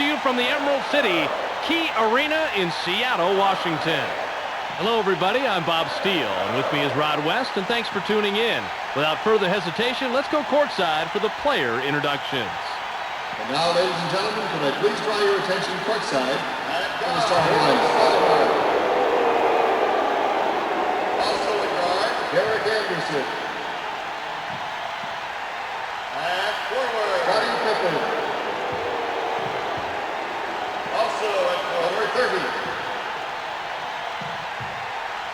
to you from the Emerald City Key Arena in Seattle, Washington. Hello, everybody. I'm Bob Steele, and with me is Rod West, and thanks for tuning in. Without further hesitation, let's go courtside for the player introductions. And now, ladies and gentlemen, can I please draw your attention courtside to the starting lineup. Also in guard, Derek Anderson. At forward, Scottie Pippen. Also at number 30.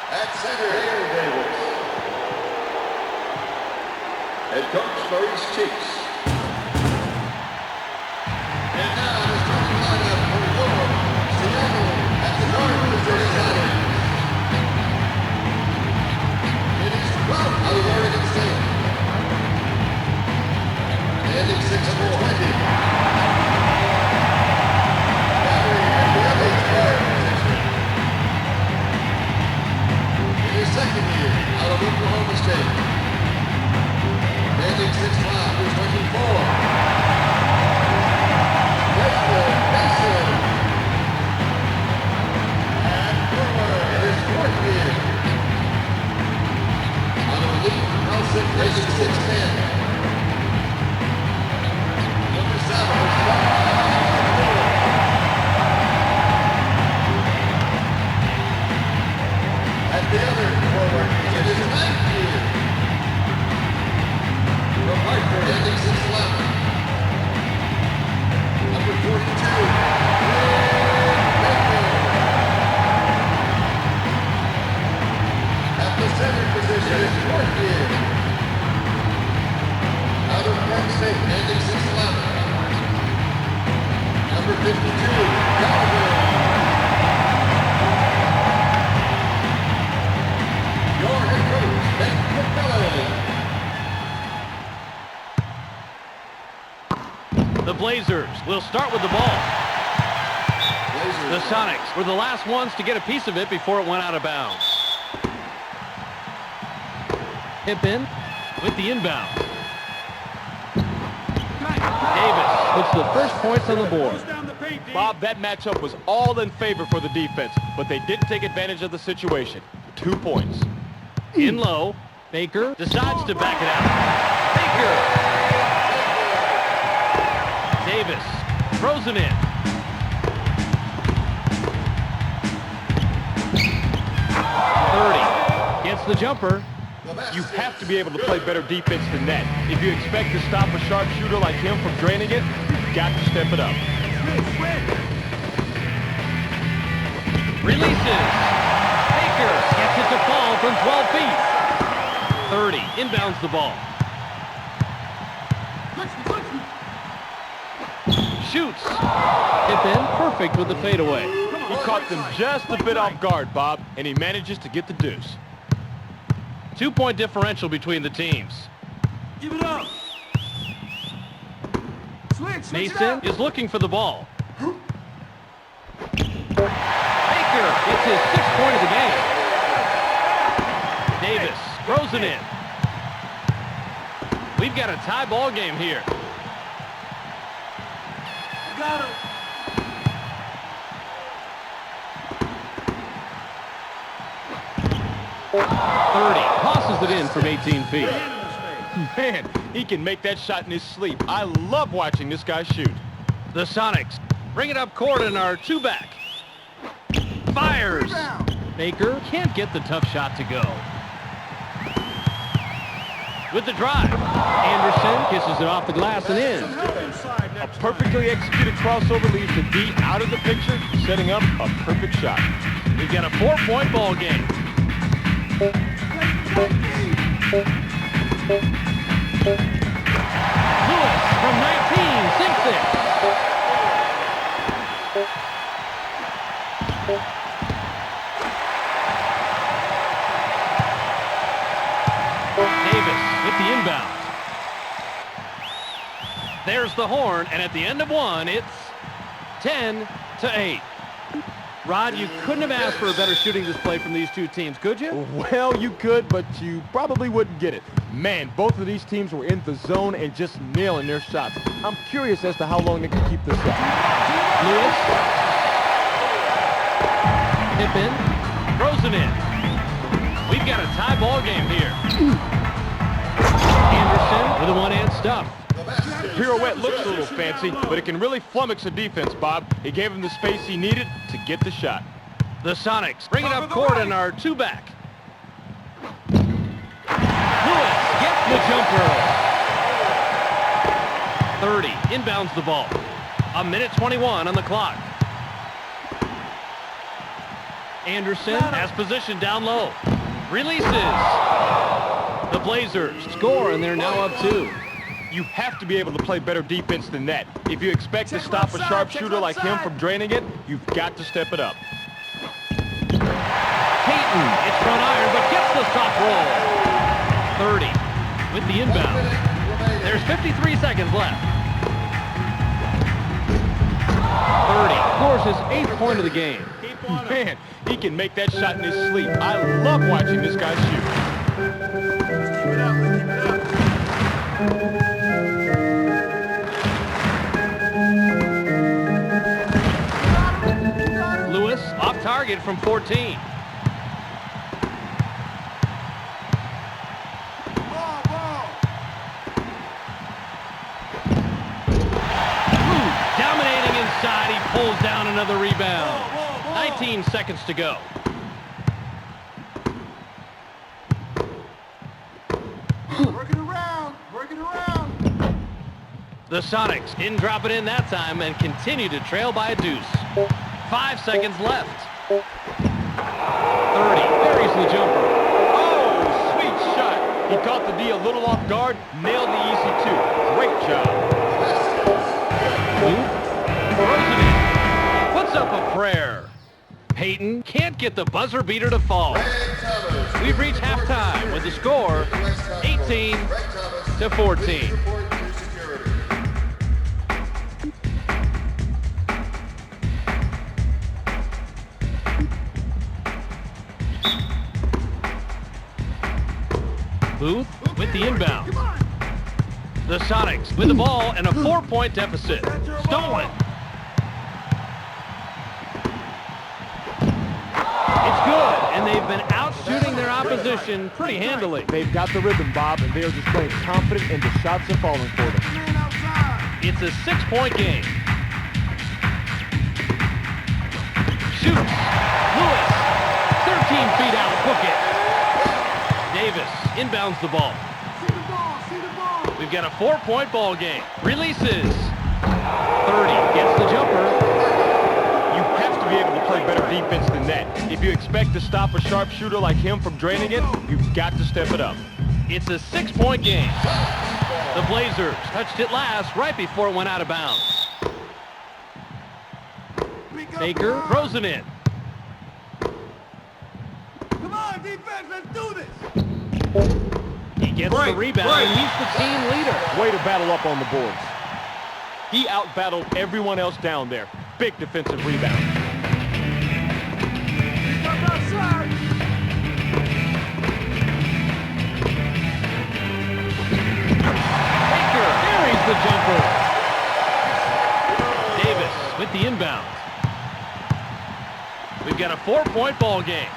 At center, Hayden Davis. Head coach, Maurice Cheeks. And now, the starting lineup for Seattle at the guard position. It is Trout out of Oregon State. Standing 6'4". Battery at the other guard position. In his second year, out of Oklahoma State. Standing 6'5", 24. Raising 6'10". Number 7 is at the other forward, it is 9th year. From Hartford, ending 6'11". Number 42. At the center position is 4th year. Out of Penn State, ending 6'11". Number 52, Calvin. Your head coach, Ben Capella. The Blazers will start with the ball. The Sonics were the last ones to get a piece of it before it went out of bounds. Pippen with the inbound. Davis puts the first points on the board. Bob, that matchup was all in favor for the defense, but they didn't take advantage of the situation. 2 points. In low, Baker decides to back it out. Baker! Davis throws it in. 30. Gets the jumper. You have to be able to play better defense than that. If you expect to stop a sharpshooter like him from draining it, you've got to step it up. Releases. Baker gets it to fall from 12 feet. 30. Inbounds the ball. Shoots. Pippen perfect with the fadeaway. He caught them just a bit off guard, Bob, and he manages to get the deuce. 2-point differential between the teams. Give it up. Mason is looking for the ball. Baker gets his 6th point of the game. Davis throws it in. We've got a tie ball game here. Got him. Tosses it in from 18 feet. Man, he can make that shot in his sleep. I love watching this guy shoot. The Sonics bring it up court in our 2-back. Fires. Baker can't get the tough shot to go. With the drive, Anderson kisses it off the glass and in. A perfectly executed crossover leaves the D out of the picture, setting up a perfect shot. We've got a 4-point ball game. Lewis from 19 sinks it. Davis with the inbound. There's the horn, and at the end of one, it's 10-8. Rod, you couldn't have asked for a better shooting display from these two teams, could you? Well, you could, but you probably wouldn't get it. Man, both of these teams were in the zone and just nailing their shots. I'm curious as to how long they can keep this up. Lewis. Tip in. Throws it in. We've got a tie ball game here. Anderson with a one-hand stuff. The pirouette looks a little fancy, but it can really flummox a defense, Bob. He gave him the space he needed to get the shot. The Sonics bring it up court in our two-back. Lewis gets the jumper. 30, inbounds the ball. A minute 21 on the clock. Anderson has position down low. Releases. The Blazers score, and they're now up 2. You have to be able to play better defense than that. If you expect to stop a sharpshooter like him from draining it, you've got to step it up. Payton, it's front iron, but gets the stop roll. 30 with the inbound. There's 53 seconds left. 30 scores his 8th point of the game. Man, he can make that shot in his sleep. I love watching this guy shoot. Let's keep it up. Let's keep it up. Lewis off target from 14. Dominating inside, he pulls down another rebound. 19 seconds to go. Work it around. Work it around. The Sonics didn't drop it in that time and continue to trail by a deuce. 5 seconds left. 30, buries the jumper. Oh, sweet shot. He caught the D a little off guard, nailed the easy two. Great job. Throws it in. Puts up a prayer. Payton can't get the buzzer beater to fall. We've reached halftime with the score 18-14. Booth with the inbound. The Sonics with the ball and a 4-point deficit. Stolen. It's good, and they've been out shooting their opposition pretty handily. They've got the rhythm, Bob, and they are just playing confident, and the shots are falling for them. Man outside. It's a 6-point game. Shoots. Lewis. 13 feet out. Hook it. Davis inbounds the ball. See the ball. See the ball. We've got a 4-point ball game. Releases. 30 gets the jumper. You have to be able to play better defense than that. If you expect to stop a sharpshooter like him from draining it, you've got to step it up. It's a 6-point game. The Blazers touched it last right before it went out of bounds. Baker throws it in. Come on, defense. Let's do this. He gets the rebound, and he's the team leader. Way to battle up on the boards. He out-battled everyone else down there. Big defensive rebound. Come outside. Baker buries the jumper. Davis with the inbound. We've got a 4-point ball game.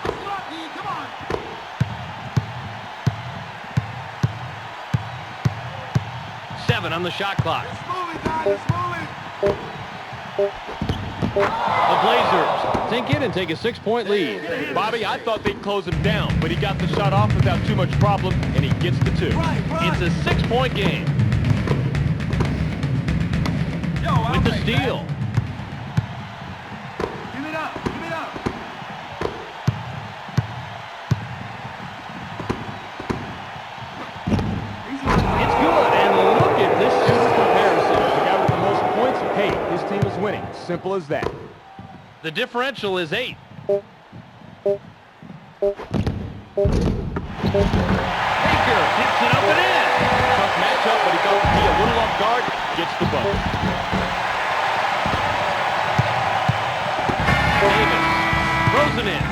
Come on. 7 on the shot clock. Let's move it, guys. Let's move it. The Blazers sink it and take a 6-point lead. Bobby, I thought they'd close him down, but he got the shot off without too much problem, and he gets the 2. It's a 6-point game. With the steal. Give it up. Give it up. It's good, and look at this shooter comparison. The guy with the most points, hey, his team is winning. Simple as that. The differential is 8. Baker hits it up and in. Tough matchup, but he got to be a little off guard, gets the bucket. Davis throws it in.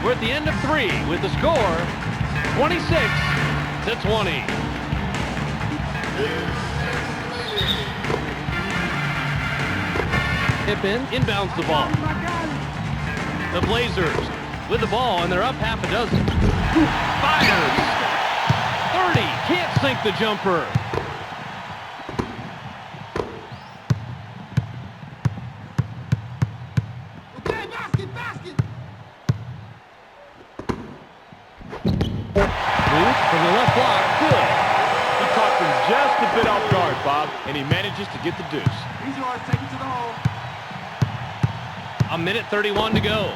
We're at the end of 3 with the score 26-20. Tip in, inbounds the ball. The Blazers with the ball, and they're up half a dozen. Fires! 30, can't sink the jumper. Okay, basket. Booth from the left block, good. He caught them just a bit off guard, Bob, and he manages to get the deuce. He's yours. Take it to the hole. A minute 31 to go.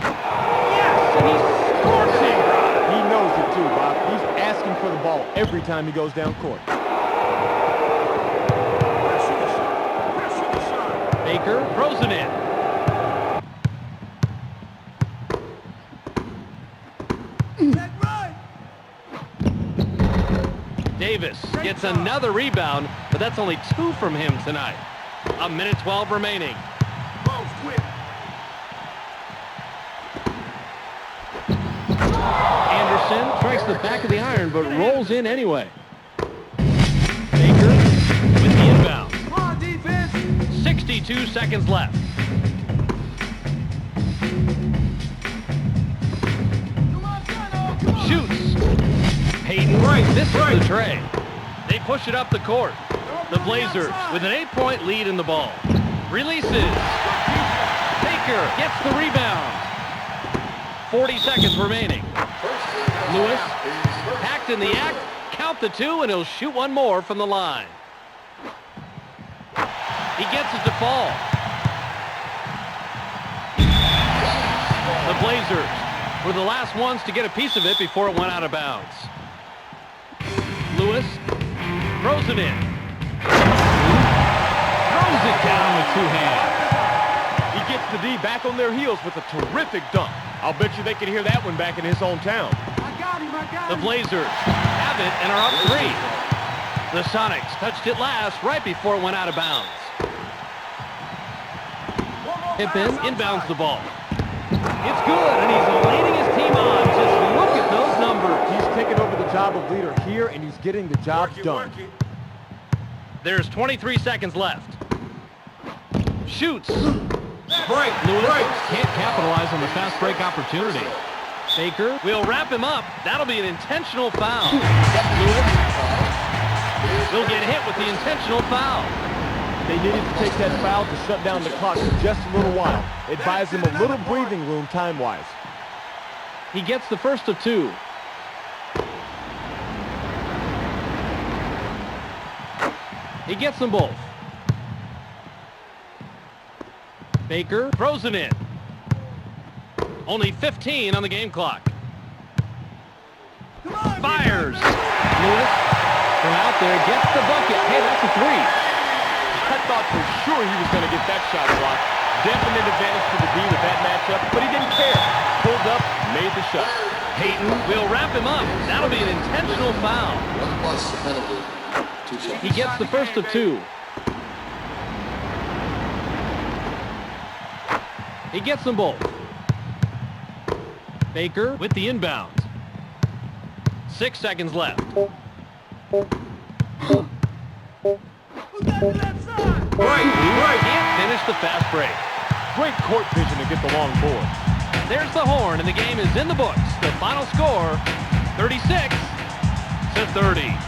Yes, and he scores it. He knows it too, Bob. He's asking for the ball every time he goes down court. Shoot the shot. Baker throws it in. That right. Davis gets another rebound, but that's only 2 from him tonight. A minute 12 remaining. Close, quick. Anderson strikes the back of the iron, but rolls in anyway. Baker with the inbound. Come on, defense. 62 seconds left. Come on, Tano. Come on. Shoots. Peyton misses the tray. They push it up the court. The Blazers with an 8-point lead in the ball. Releases. Baker gets the rebound. 40 seconds remaining. Lewis packed in the act. Count the 2, and he'll shoot one more from the line. He gets it to fall. The Blazers were the last ones to get a piece of it before it went out of bounds. Lewis throws it in. Throws it down with 2 hands. He gets the D back on their heels with a terrific dunk. I'll bet you they can hear that one back in his hometown. I got him. The Blazers have it and are up 3. The Sonics touched it last right before it went out of bounds. Pippen inbounds the ball. It's good, and he's leading his team on. Just look at those numbers. He's taken over the job of leader here, and he's getting the job done. There's 23 seconds left. Shoots. Break. Lewis can't capitalize on the fast break opportunity. Baker will wrap him up. That'll be an intentional foul. Lewis will get hit with the intentional foul. They needed to take that foul to shut down the clock for just a little while. It buys them a little breathing room time-wise. He gets the first of 2. He gets them both. Baker throws it in. Only 15 on the game clock. Fires. Lewis from out there gets the bucket. Hey, that's a 3. I thought for sure he was going to get that shot blocked. Definite advantage to the D with that matchup, but he didn't care. Pulled up, made the shot. Peyton will wrap him up. That'll be an intentional foul. 1 plus the penalty. 2 shots. He gets the first of 2. He gets them both. Baker with the inbound. 6 seconds left. Who's that left side? Can't finish the fast break. Great court vision to get the long board. There's the horn, and the game is in the books. The final score, 36-30.